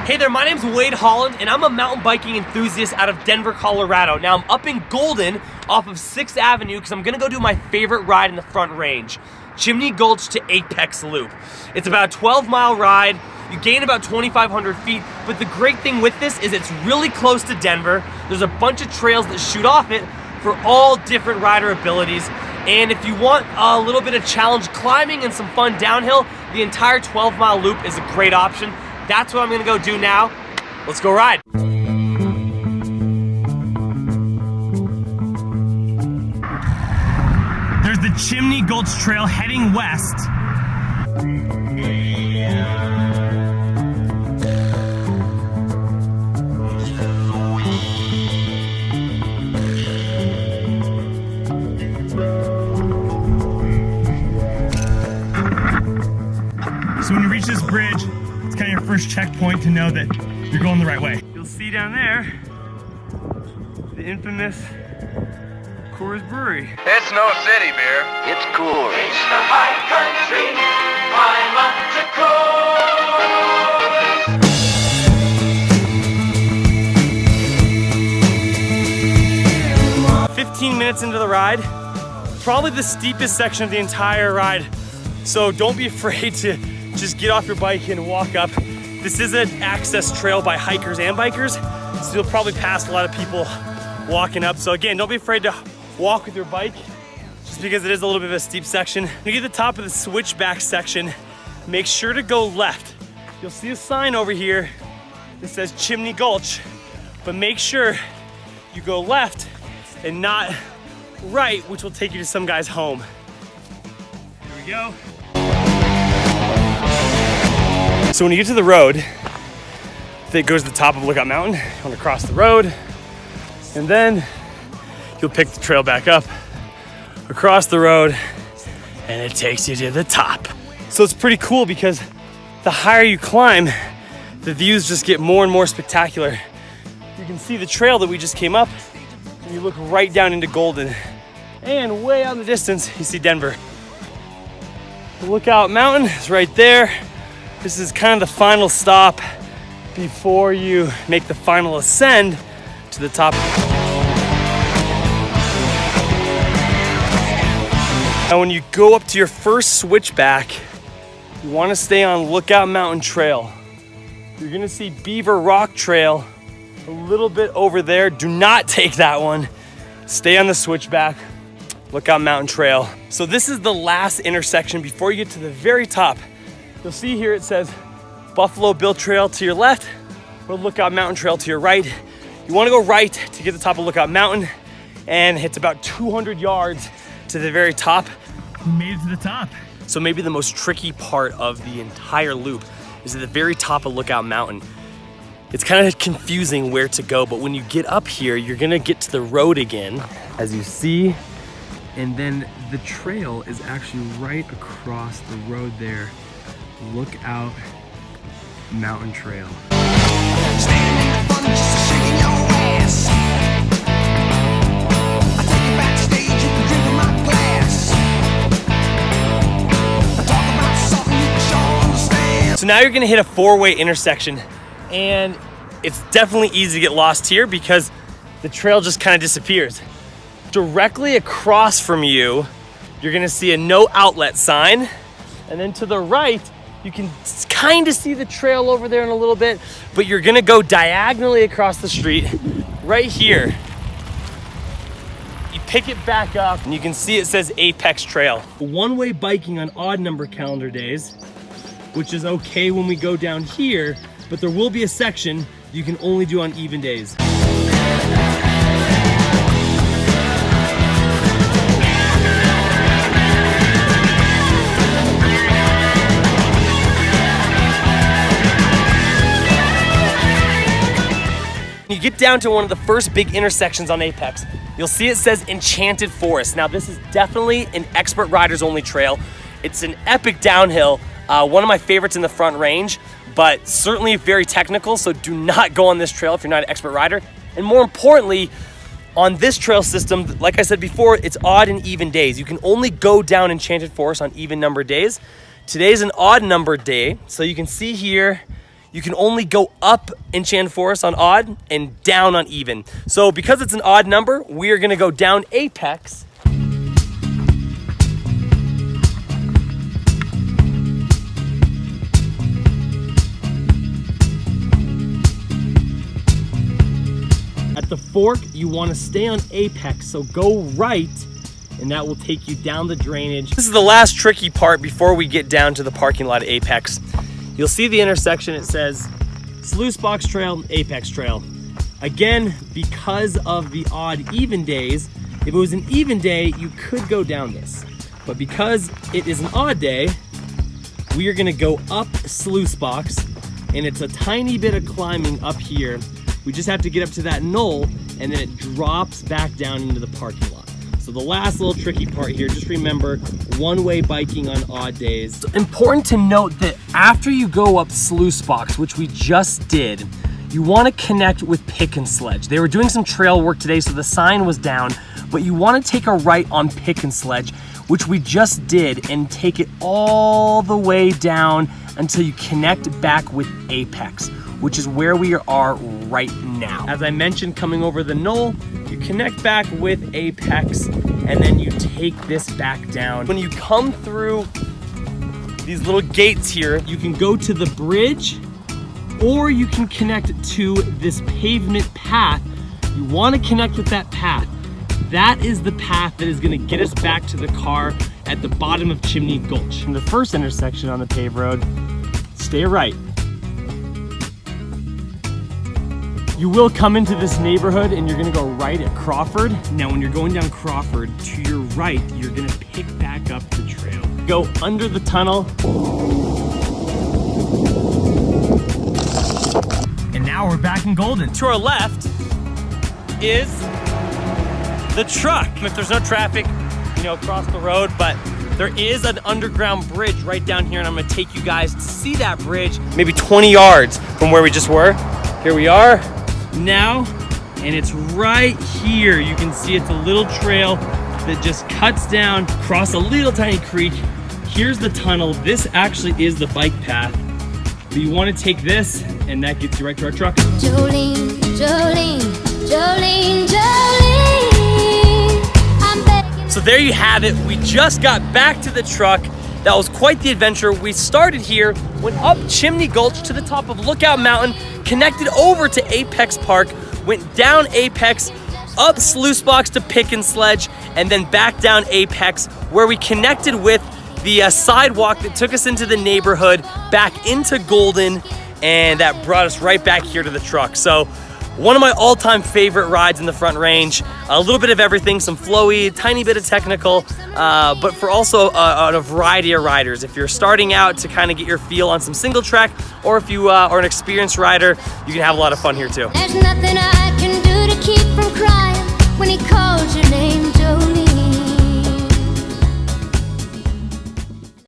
Hey there, my name's Wade Holland, and I'm a mountain biking enthusiast out of Denver, Colorado. Now I'm up in Golden off of 6th Avenue because I'm gonna go do my favorite ride in the Front Range, Chimney Gulch to Apex Loop. It's about a 12-mile ride. You gain about 2,500 feet, but the great thing with this is it's really close to Denver. There's a bunch of trails that shoot off it for all different rider abilities. And if you want a little bit of challenge climbing and some fun downhill, the entire 12-mile loop is a great option. That's what I'm gonna go do now. Let's go ride. There's the Chimney Gulch Trail heading west. So when you reach this bridge, it's kind of your first checkpoint to know that you're going the right way. You'll see down there the infamous Coors Brewery. It's no city beer. It's Coors. It's the high country, climb up to Coors. 15 minutes into the ride, probably the steepest section of the entire ride. So don't be afraid to just get off your bike and walk up. This is an access trail by hikers and bikers, so you'll probably pass a lot of people walking up. So again, don't be afraid to walk with your bike, just because it is a little bit of a steep section. When you get to the top of the switchback section, make sure to go left. You'll see a sign over here that says Chimney Gulch, but make sure you go left and not right, which will take you to some guy's home. Here we go. So when you get to the road that goes to the top of Lookout Mountain, you want to cross the road, and then you'll pick the trail back up across the road, and it takes you to the top. So it's pretty cool because the higher you climb, the views just get more and more spectacular. You can see the trail that we just came up, and you look right down into Golden, and way out in the distance, you see Denver. The Lookout Mountain is right there. This is kind of the final stop before you make the final ascend to the top. Now when you go up to your first switchback, you want to stay on Lookout Mountain Trail. You're gonna see Beaver Rock Trail a little bit over there. Do not take that one. Stay on the switchback, Lookout Mountain Trail. So this is the last intersection before you get to the very top. You'll see here it says Buffalo Bill Trail to your left or Lookout Mountain Trail to your right. You want to go right to get to the top of Lookout Mountain, and it's about 200 yards to the very top. We made it to the top. So maybe the most tricky part of the entire loop is at the very top of Lookout Mountain. It's kind of confusing where to go, but when you get up here, you're gonna get to the road again, as you see, and then the trail is actually right across the road there. Lookout Mountain Trail. Standing in front just shaking your ass. I take you backstage, you can drink from my glass. I talk about something you can sure understand. So now you're gonna hit a four-way intersection, and it's definitely easy to get lost here because the trail just kind of disappears. Directly across from you, you're gonna see a no outlet sign, and then to the right, you can kind of see the trail over there in a little bit, but you're gonna go diagonally across the street right here. You pick it back up and you can see it says Apex Trail. One-way biking on odd number calendar days, which is okay when we go down here, but there will be a section you can only do on even days. You get down to one of the first big intersections on Apex, you'll see it says Enchanted Forest. Now this is definitely an expert riders only trail. It's an epic downhill, one of my favorites in the Front Range, but certainly very technical, so do not go on this trail if you're not an expert rider. And more importantly, on this trail system, like I said before, it's odd and even days. You can only go down Enchanted Forest on even numbered days. Today's an odd numbered day, so you can see here, you can only go up Enchanted Forest on odd and down on even. So because it's an odd number, we are gonna go down apex. At the fork, you wanna stay on apex, so go right, and that will take you down the drainage. This is the last tricky part before we get down to the parking lot at apex. You'll see the intersection, it says Sluice Box Trail, Apex Trail. Again, because of the odd even days, if it was an even day, you could go down this. But because it is an odd day, we are gonna go up Sluice Box, and it's a tiny bit of climbing up here. We just have to get up to that knoll, and then it drops back down into the parking lot. So the last little tricky part here, just remember, one-way biking on odd days. It's important to note that after you go up Sluice Box, which we just did, you wanna connect with Pick and Sledge. They were doing some trail work today, so the sign was down, but you wanna take a right on Pick and Sledge, which we just did, and take it all the way down until you connect back with Apex, which is where we are right now. As I mentioned, coming over the knoll, you connect back with Apex, and then you take this back down. When you come through these little gates here, you can go to the bridge, or you can connect to this pavement path. You wanna connect with that path. That is the path that is gonna get us back to the car at the bottom of Chimney Gulch. In the first intersection on the paved road, stay right. You will come into this neighborhood and you're gonna go right at Crawford. Now when you're going down Crawford, to your right, you're gonna pick back up the trail. Go under the tunnel. And now we're back in Golden. To our left is the truck. If there's no traffic, across the road, but there is an underground bridge right down here, and I'm gonna take you guys to see that bridge, maybe 20 yards from where we just were. Here we are now, and it's right here. You can see it's a little trail that just cuts down across a little tiny creek. Here's the tunnel. This actually is the bike path. But you wanna take this, and that gets you right to our truck. Jolene, Jolene, Jolene, Jolene, I'm begging. So there you have it. We just got back to the truck. That was quite the adventure. We started here, went up Chimney Gulch to the top of Lookout Mountain, connected over to Apex Park, went down Apex, up Sluice Box to Pick and Sledge, and then back down Apex, where we connected with the sidewalk that took us into the neighborhood, back into Golden, and that brought us right back here to the truck. So one of my all-time favorite rides in the Front Range. A little bit of everything, some flowy, tiny bit of technical, but for also a variety of riders. If you're starting out to kind of get your feel on some single track, or if you are an experienced rider, you can have a lot of fun here too. There's nothing I can